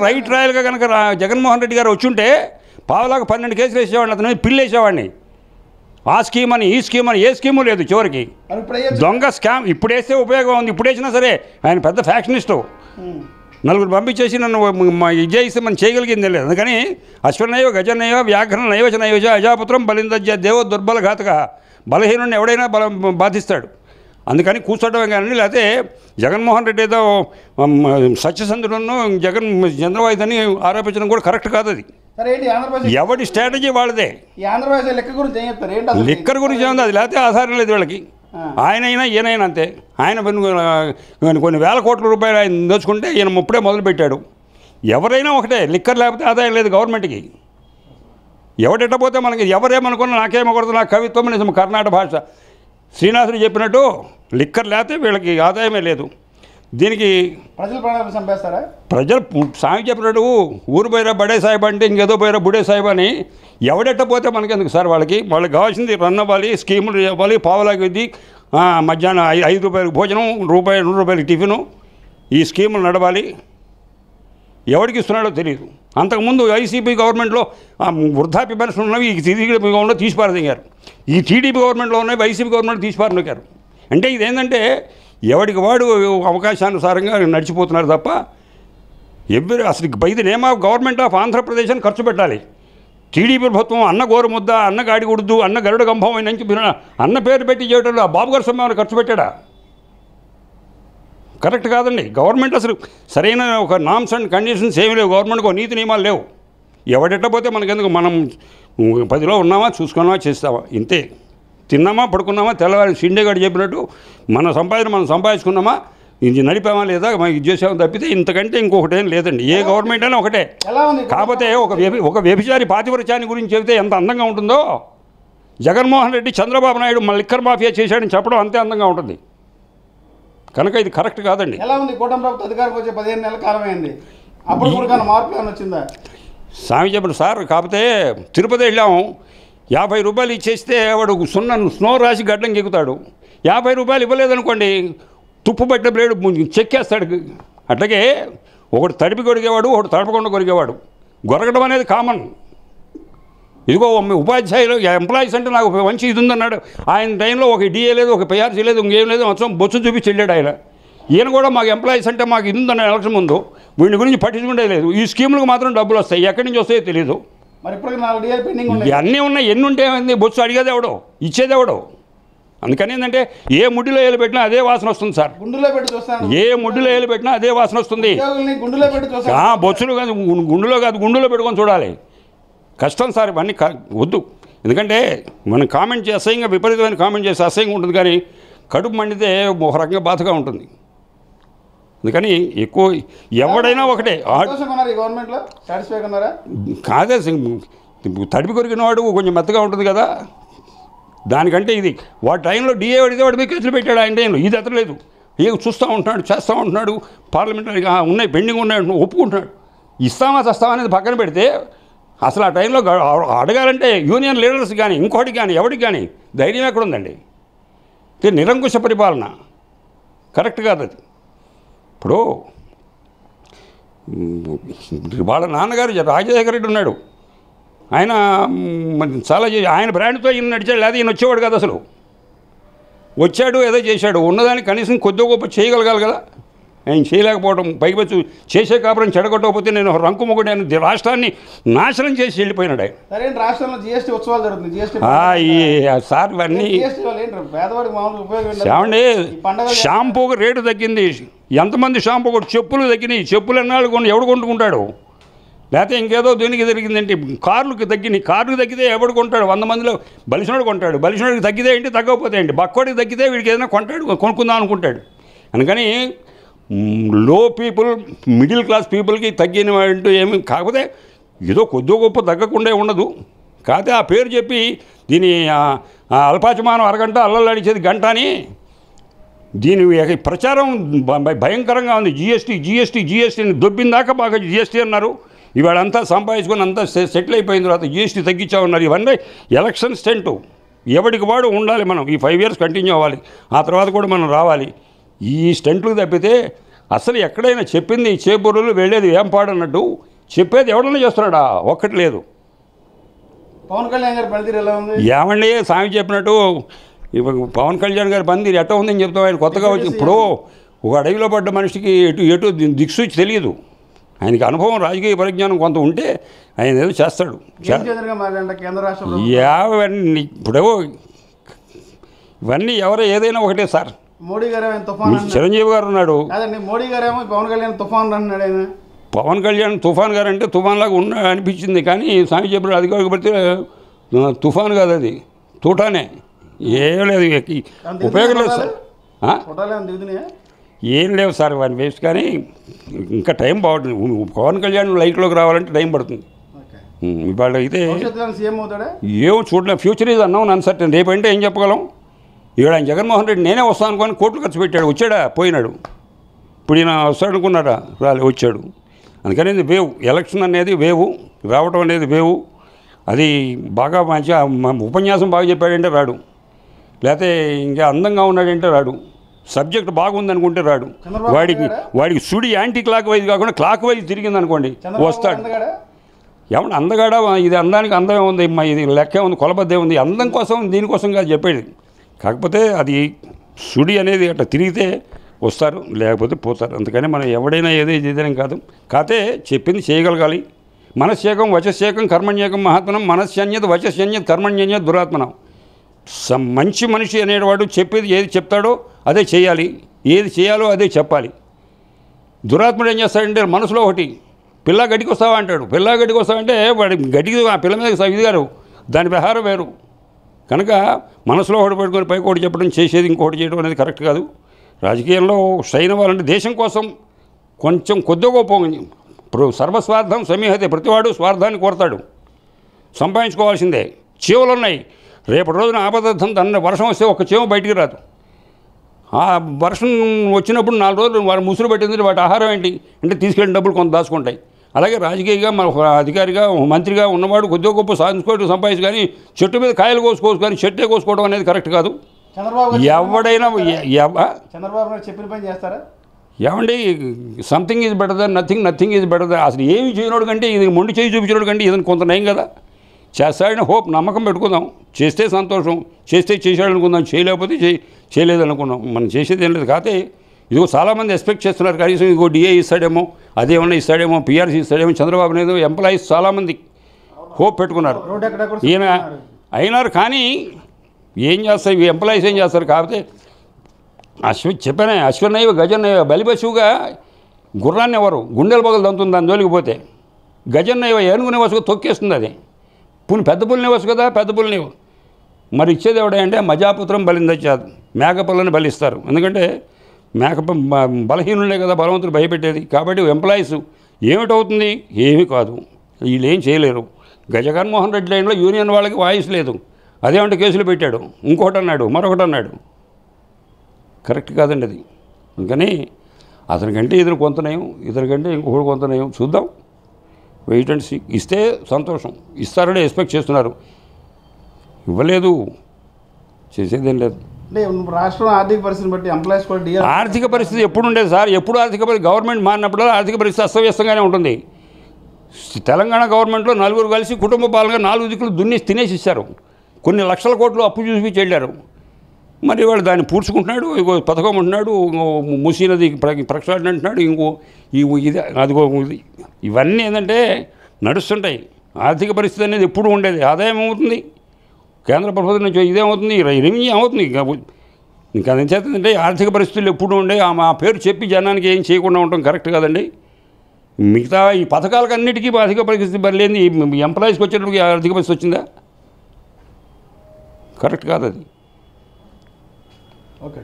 Right ట్రయల్గా కనుక జగన్మోహన్ రెడ్డి గారు వచ్చుంటే పావులాగా 12 కేసులు వేసేవాడిని, అతను పిల్లి వేసేవాడిని. ఆ స్కీమ్ అని ఈ స్కీమ్ అని ఏ స్కీము లేదు చివరికి. దొంగ స్కామ్ ఇప్పుడు వేస్తే ఉపయోగం ఉంది, ఇప్పుడు వేసినా సరే ఆయన పెద్ద ఫ్యాక్షనిస్టు. నలుగురు పంపించేసి నన్ను ఇది చేస్తే మనం చేయగలిగింది లేదు. అందుకని అశ్వనయో గజనయో వ్యాఘ్రణ నయోజ అజాపుత్రం బలిందజ్జ దేవో దుర్బల ఘాతక, బలహీనుడిని ఎవడైనా బాధిస్తాడు. అందుకని కూర్చోవడమే కానీ, లేకపోతే జగన్మోహన్ రెడ్డి ఏదో సత్యసంధులను చంద్రబాబుని ఆరోపించడం కూడా కరెక్ట్ కాదు. అది ఎవడి స్ట్రాటజీ వాళ్ళదే. లిక్కర్ గురించి ఏముంది, అది లేకపోతే ఆధారం లేదు వీళ్ళకి. ఆయనైనా ఈయనైనా అంతే. ఆయన కొన్ని వేల కోట్ల రూపాయలు ఆయన దోచుకుంటే ఈయన ముప్పుడే మొదలుపెట్టాడు. ఎవరైనా ఒకటే, లిక్కర్ లేకపోతే ఆదాయం లేదు గవర్నమెంట్కి. ఎవడెట్టపోతే మనకి ఎవరేమనుకున్నా నాకేమకూడదు, నా కవిత్వం నిజం కర్ణాటక భాష. శ్రీనివాసుడు చెప్పినట్టు లిక్కర్ లేకపోతే వీళ్ళకి ఆదాయమే లేదు. దీనికి ప్రజలు స్వామి చెప్పినట్టు ఊరు పోయిరా బడే సాహిబ్ అంటే ఇంకేదో పోయిరా బుడే సాహిబ్ అని ఎవడెట్టపోతే మనకెందుకు సార్? వాళ్ళకి కావాల్సింది రన్ అవ్వాలి, స్కీములు ఇవ్వాలి, పావులాకి ఇది మధ్యాహ్నం 5 రూపాయలకు భోజనం, రూపాయలు 2 రూపాయలకి టిఫిను, ఈ స్కీములు నడవాలి. ఎవరికి ఇస్తున్నాడో తెలియదు. అంతకుముందు వైసీపీ గవర్నమెంట్లో వృద్ధాప్య పెన్షన్ ఉన్నవి ఈ టీడీపీ గవర్నమెంట్లో తీసిపారదిగారు. ఈ టీడీపీ గవర్నమెంట్లో ఉన్నాయి వైసీపీ గవర్నమెంట్ తీసిపారనొక్కారు. అంటే ఇదేంటంటే ఎవరికి వాడు అవకాశానుసారంగా నడిచిపోతున్నారు తప్ప అసలు by the name of government of Andhra Pradesh అని ఖర్చు పెట్టాలి. టీడీపీ ప్రభుత్వం అన్న గోరు ముద్ద, అన్న గాడి ఉడుదు, అన్న గరుడ గంభం నుంచి అన్న పేరు పెట్టి చేయడంలో బాబు గారు సొమ్ము ఖర్చు పెట్టాడా? కరెక్ట్ కాదండి. గవర్నమెంట్ అసలు సరైన ఒక నామ్స్ అండ్ కండిషన్స్ ఏమీ లేవు. గవర్నమెంట్కి నీతి నియమాలు లేవు. ఎవడెట్టపోతే మనకెందుకు? మనం 10లో ఉన్నామా, చూసుకున్నామా, చేస్తామా, ఇంతే. తిన్నామా, పడుకున్నామా, తెల్లవారి షిండేగాడు చెప్పినట్టు మన సంపాదన మనం సంపాదించుకున్నామా, ఇది నడిపామా లేదా, మనకి ఇది చేసామా తప్పితే ఇంతకంటే ఇంకొకటి ఏం లేదండి. ఏ గవర్నమెంట్ అయినా ఒకటే. కాకపోతే ఒక వ్యభిచారి పాతివ్రత్యాన్ని గురించి చెబితే ఎంత అందంగా ఉంటుందో, జగన్మోహన్ రెడ్డి చంద్రబాబు నాయుడు మన లిక్కర్ మాఫియా చేశాడని చెప్పడం అంతే అందంగా ఉంటుంది. కనుక ఇది కరెక్ట్ కాదండి. ఎలా ఉంది కూటమి ప్రభుత్వం అధికారికి వచ్చే 15 నెలల కాలం అయింది, అప్పుడు కూడా మార్పు ఏమైనా వచ్చిందా? స్వామి చెప్పండి సార్. కాకపోతే తిరుపతి వెళ్ళాము, 50 రూపాయలు ఇచ్చేస్తే వాడు స్నో రాసి గడ్డంకి ఎక్కుతాడు. 50 రూపాయలు ఇవ్వలేదనుకోండి, తుప్పు పట్టిన బ్లేడు చెక్కేస్తాడు. అట్లాగే ఒకడు తడిపి కొరిగేవాడు, ఒకడు తడపకుండా కొరిగేవాడు. గొరగడం అనేది కామన్. ఇదిగో ఉపాధ్యాయులు ఎంప్లాయీస్ అంటే నాకు మంచి ఇది ఉందన్నాడు. ఆయన టైంలో ఒక డిఏ లేదు, ఒక పిఆర్సీ లేదు, ఇంకేం లేదు, మొత్తం బొచ్చు చూపించి వెళ్ళాడు ఆయన. ఈయన కూడా మాకు ఎంప్లాయీస్ అంటే మాకు ఇది ఉందన్న ఎలక్షన్ ముందు వీడి గురించి పట్టించుకుంటే లేదు. ఈ స్కీములకు మాత్రం డబ్బులు వస్తాయి, ఎక్కడి నుంచి వస్తాయో తెలియదు. అన్నీ ఉన్నాయి. ఎన్ని ఉంటే ఏమైంది? బొచ్చు అడిగేది ఎవడో, ఇచ్చేది ఎవడో. అందుకని ఏంటంటే ఏ ముడ్డిలో ఏలు పెట్టినా అదే వాసన వస్తుంది సార్. ఏ ముడ్డిలో ఏలు పెట్టినా అదే వాసన వస్తుంది. బొచ్చులు కాదు, గుండులో కాదు, గుండులో పెట్టుకొని చూడాలి. కష్టం సార్ ఇవన్నీ వద్దు. ఎందుకంటే మనం కామెంట్ చేసి అసహ్యంగా, విపరీతమైన కామెంట్ చేసి అసహ్యంగా ఉంటుంది, కానీ కడుపు మండితే ఒక రకంగా బాధగా ఉంటుంది. అందుకని ఎక్కువ ఎవడైనా ఒకటే. కాదే తడిపి కొరికిన వాడు కొంచెం మెత్తగా ఉంటుంది కదా, దానికంటే ఇది వాడి టైంలో డిఏ అడిగితే వాడి మీద కేసులు పెట్టాడు. ఆయన టైంలో ఇది అతలేదు, ఏ చూస్తూ ఉంటున్నాడు, చేస్తూ ఉంటున్నాడు. పార్లమెంటరీగా ఉన్నాయి, పెండింగ్ ఉన్నాయి, ఒప్పుకుంటున్నాడు. ఇస్తామా చస్తామా అనేది పక్కన పెడితే అసలు ఆ టైంలో అడగాలంటే యూనియన్ లీడర్స్ కానీ ఇంకోటికి కానీ ఎవరికి కానీ ధైర్యం ఎక్కడుందండి? నిరంకుశ పరిపాలన కరెక్ట్ కాదు అది. ఇప్పుడు వాళ్ళ నాన్నగారు రాజశేఖర రెడ్డి ఉన్నాడు, ఆయన చాలా ఆయన బ్రాండ్తో ఈయన నడిచాడు, లేదా ఈయన వచ్చేవాడు కదా. అసలు వచ్చాడు, ఏదో చేశాడు, ఉన్నదానికి కనీసం కొద్దిగా గొప్ప చేయగలగాలి కదా. ఆయన చేయలేకపోవడం, పైకి వచ్చి చేసే కాపురం చెడగొట్టకపోతే నేను రంకుమొగుడు అని రాష్ట్రాన్ని నాశనం చేసి వెళ్ళిపోయినాడు ఆయన. రాష్ట్రంలో జీఎస్టీ ఉత్సవాలు జరుగుతుంది. సార్ ఇవన్నీ ఏమండి, షాంపూకి రేటు తగ్గింది. ఎంతమంది షాంపూ కూడా చెప్పులు తగ్గినాయి. చెప్పులు ఎన్నాళ్ళు ఎవడు కొనుక్కుంటాడు? లేకపోతే ఇంకేదో దీనికి జరిగిందంటే కార్లకు తగ్గినాయి. కార్లకు తగ్గితే ఎవడు కొంటాడు? 100 మందిలో బలిసినోడు కొంటాడు. బలిసినోడికి తగ్గితే ఏంటి, తగ్గకపోతే ఏంటి? బక్కోడికి తగ్గితే వీడికి ఏదైనా కొంటాడు, కొనుక్కుందాం అనుకుంటాడు. అందుకని లో పీపుల్, మిడిల్ క్లాస్ పీపుల్కి తగ్గిన అంటూ ఏమి కాకపోతే ఏదో కొద్దిగా గొప్ప తగ్గకుండా ఉండదు. కాకపోతే ఆ పేరు చెప్పి దీని అల్పాచమానం అరగంట, అల్లలాడిచేది గంట అని దీని ప్రచారం భయంకరంగా ఉంది. జీఎస్టీని దొబ్బిందాకా బాగా జీఎస్టీ అన్నారు. ఇవాళంతా సంపాదించుకొని అంతా సెటిల్ అయిపోయిన తర్వాత జీఎస్టీ తగ్గించామన్నారు. ఇవన్నీ ఎలక్షన్ స్టెంటు. ఎవరికి వాడు ఉండాలి. మనం ఈ 5 years కంటిన్యూ అవ్వాలి, ఆ తర్వాత కూడా మనం రావాలి. ఈ స్టెంట్లు తప్పితే అసలు ఎక్కడైనా చెప్పింది చేపూరులు వెళ్ళేది ఏం పాడన్నట్టు చెప్పేది ఎవడన్నా చేస్తున్నాడా? ఒక్కటి లేదు. పవన్ కళ్యాణ్ గారి పనితీరు ఎలా ఉంది? ఏమండి స్వామి చెప్పినట్టు పవన్ కళ్యాణ్ గారి పనితీరు ఎట్ట ఉందని చెప్తాం. ఆయన కొత్తగా వచ్చి ఇప్పుడు ఒక అడవిలో పడ్డ మనిషికి ఎటు దిక్సూచి తెలియదు. ఆయనకి అనుభవం రాజకీయ పరిజ్ఞానం కొంత ఉంటే ఆయన ఏదో చేస్తాడు. కేంద్ర రాష్ట్ర యావన్నీ ఇప్పుడు ఇవన్నీ ఎవరో ఏదైనా ఒకటే సార్. మోడీ గారు తుఫాన్, చిరంజీవి గారు ఉన్నాడు. కాదండి, మోడీ గారేమో పవన్ కళ్యాణ్ తుఫాన్ అంటున్నాడు. ఆయన పవన్ కళ్యాణ్ తుఫాన్ గారు అంటే తుఫాన్ లాగా అనిపించింది, కానీ స్వామి చెప్పిన అధికారికి పడితే తుఫాన్ కాదు, అది తూటానే. ఏం లేదు, ఉపయోగం లేదు సార్. ఏం లేవు సార్ వాని వేస్ట్. కానీ ఇంకా టైం బాగుంటుంది. పవన్ కళ్యాణ్ లైట్లోకి రావాలంటే టైం పడుతుంది. ఇవాళ అయితే ఏమో చూడలేదు. Future is unknown uncertain. రేపంటే ఏం చెప్పగలం? ఇక్కడ ఆయన జగన్మోహన్ రెడ్డి నేనే వస్తాను అనుకోని కోట్లు ఖర్చు పెట్టాడు. వచ్చాడా? పోయినాడు. ఇప్పుడు ఈయన వస్తాడు అనుకున్నాడా? వచ్చాడు. అందుకని ఇది వేవ్. ఎలక్షన్ అనేది వేవు, రావటం అనేది వేవు. అది బాగా మంచిగా ఉపన్యాసం బాగా చెప్పాడంటే రాడు, లేకపోతే ఇంకా అందంగా ఉన్నాడంటే రాడు, సబ్జెక్ట్ బాగుంది అనుకుంటే రాడు. వాడికి సుడి యాంటీ క్లాక్ వైజ్ కాకుండా క్లాక్ వైజ్ తిరిగింది అనుకోండి వస్తాడు. ఏమన్నా అందగాడా? ఇది అందానికి అందమే ఉంది, ఇది లెక్కే ఉంది, కొలబద్దే ఉంది. అందం కోసం దీనికోసం కాదు చెప్పేది. కాకపోతే అది సుడి అనేది అట్లా తిరిగితే వస్తారు, లేకపోతే పోతారు. అందుకని మనం ఎవడైనా ఏదో చేద్దాం కాదు. కాకపోతే చెప్పింది చేయగలగాలి. మనశ్శేకం వచశ్శేకం కర్మణ్యేకం మహాత్మనం మనశ్శన్యత వచశ్శన్యత కర్మణ్యన్యత దురాత్మనం. మంచి మనిషి అనేవాడు చెప్పేది ఏది చెప్తాడో అదే చేయాలి, ఏది చేయాలో అదే చెప్పాలి. దురాత్ముడు ఏం చేస్తాడంటే మనసులో ఒకటి పిల్ల గడికి వస్తావా అంటాడు. పిల్ల గడికి వస్తావంటే వాడి గడికి ఆ పిల్ల మీద ఇది గారు దాని వ్యవహారం వేరు. కనుక మనసులో ఒకటి పెట్టుకొని పైకి ఒకటి చెప్పడం, చేసేది ఇంకొకటి చేయడం అనేది కరెక్ట్ కాదు. రాజకీయంలో స్ట్రైన్ అవ్వాలంటే దేశం కోసం కొంచెం కొద్దిగా గొప్ప. ఇప్పుడు సర్వస్వార్థం సమీహతే, ప్రతివాడు స్వార్థాన్ని కోరతాడు, సంపాదించుకోవాల్సిందే. చీవలు ఉన్నాయి. రేపటి రోజున ఆపదర్థం తన వర్షం వస్తే ఒక చీమ బయటికి రాదు. ఆ వర్షం వచ్చినప్పుడు 4 రోజులు వాడు ముసురు పెట్టింది. వాటి ఆహారం ఏంటి అంటే తీసుకెళ్ళిన డబ్బులు కొంత దాచుకుంటాయి. అలాగే రాజకీయంగా మన అధికారిగా మంత్రిగా ఉన్నవాడు కొద్దిగా గొప్ప సాధించుకోవడం సంపాదించి, కానీ చెట్టు మీద కాయలు కోసుకోవచ్చు, కానీ చెట్టే కోసుకోవడం అనేది కరెక్ట్ కాదు. ఎవడైనా చంద్రబాబు గారు చెప్పిన పని చేస్తారా? ఏమండి, something is better than nothing, nothing is better than. అసలు ఏమి చేయనోడు కంటే ఇది మొండి చేయి చూపించినోడు కంటే ఇదని కొంత నయం కదా. చేస్తాడని హోప్, నమ్మకం పెట్టుకుందాం. చేస్తే సంతోషం, చేస్తే చేశాడు అనుకుందాం, చేయలేకపోతే చేయలేదు అనుకున్నాం. మనం చేసేది ఏం లేదు. కాకపోతే ఇదిగో చాలామంది ఎక్స్పెక్ట్ చేస్తున్నారు. కనీసం ఇదిగో డిఏ ఇస్తాడేమో, అదేమన్నా ఇస్తాడేమో, పిఆర్సీ ఇస్తాడేమో. చంద్రబాబు నాయుడు ఎంప్లాయీస్ చాలామంది హోప్ పెట్టుకున్నారు. ఈయన అయినారు, కానీ ఏం చేస్తారు ఈ ఎంప్లాయీస్? ఏం చేస్తారు? కాకపోతే చెప్పానే అశ్వన్నయ్య గజన్నయ్య బలిపశువుగా గుర్రాన్ని ఎవరు గుండెల పగలు దంతుంది దాని జోలికి పోతే. గజన్నయ్య ఏనుగునే వసుకు తొక్కేస్తుంది. అది పుని పెద్ద పుల్ని వసు కదా, పెద్ద పుల్ని మరి ఇచ్చేది ఎవడంటే మజాపుత్రం బలిందచ్చాదు, మేకపిల్లని బలిస్తారు. ఎందుకంటే బలహీనులే కదా బలవంతులు భయపెట్టేది. కాబట్టి ఎంప్లాయీస్ ఏమిటవుతుంది? ఏమీ కాదు, వీళ్ళు ఏం చేయలేరు. జగన్మోహన్ రెడ్డి లైన్లో యూనియన్ వాళ్ళకి వాయిస్ లేదు. అదేమంటే కేసులు పెట్టాడు, ఇంకొకటి అన్నాడు, మరొకటి అన్నాడు. కరెక్ట్ కాదండి అది. అందుకని అతనికంటే ఇతను కొంత నయం, ఇతనికంటే ఇంకొకటి కొంత నయం. చూద్దాం, వెయిట్ అండ్ సీ. ఇస్తే సంతోషం, ఇస్తారని ఎక్స్పెక్ట్ చేస్తున్నారు. ఇవ్వలేదు, చేసేదేం లేదు. అంటే రాష్ట్రం ఆర్థిక పరిస్థితిని బట్టి ఎంప్లాయీస్ కూడా ఆర్థిక పరిస్థితి ఎప్పుడు ఉండేది సార్? ఎప్పుడు ఆర్థిక పరిస్థితి గవర్నమెంట్ మారినప్పుడు ఆర్థిక పరిస్థితి అస్తవ్యస్తంగానే ఉంటుంది. తెలంగాణ గవర్నమెంట్లో 4 కలిసి కుటుంబ పాలనగా 4 దిక్కులు దున్నేసి తినేసి ఇచ్చారు. కొన్ని లక్షల కోట్లు అప్పు చూసి వెళ్ళారు. మరి వాడు దాన్ని పూడ్చుకుంటున్నాడు. ఇంకో పథకం ఉంటున్నాడు, మూసీ నది ప్రక్షాళన అంటున్నాడు, ఇంకో ఇది అదిగో ఇది. ఇవన్నీ ఏంటంటే నడుస్తుంటాయి. ఆర్థిక పరిస్థితి అనేది ఎప్పుడు ఉండేది. ఆదాయం ఏమవుతుంది? కేంద్ర ప్రభుత్వం నుంచి ఇదేమవుతుంది? రెవెన్యూ ఏమవుతుంది? ఇంకా అది చేస్తుందంటే ఆర్థిక పరిస్థితులు ఎప్పుడు ఉండే ఆ పేరు చెప్పి జనానికి ఏం చేయకుండా ఉండటం కరెక్ట్ కాదండి. మిగతా ఈ పథకాలకు అన్నిటికీ ఆర్థిక పరిస్థితి బరిలేని ఎంప్లాయీస్కి వచ్చేటప్పుడు ఆర్థిక పరిస్థితి వచ్చిందా? కరెక్ట్ కాదు అది. ఓకే.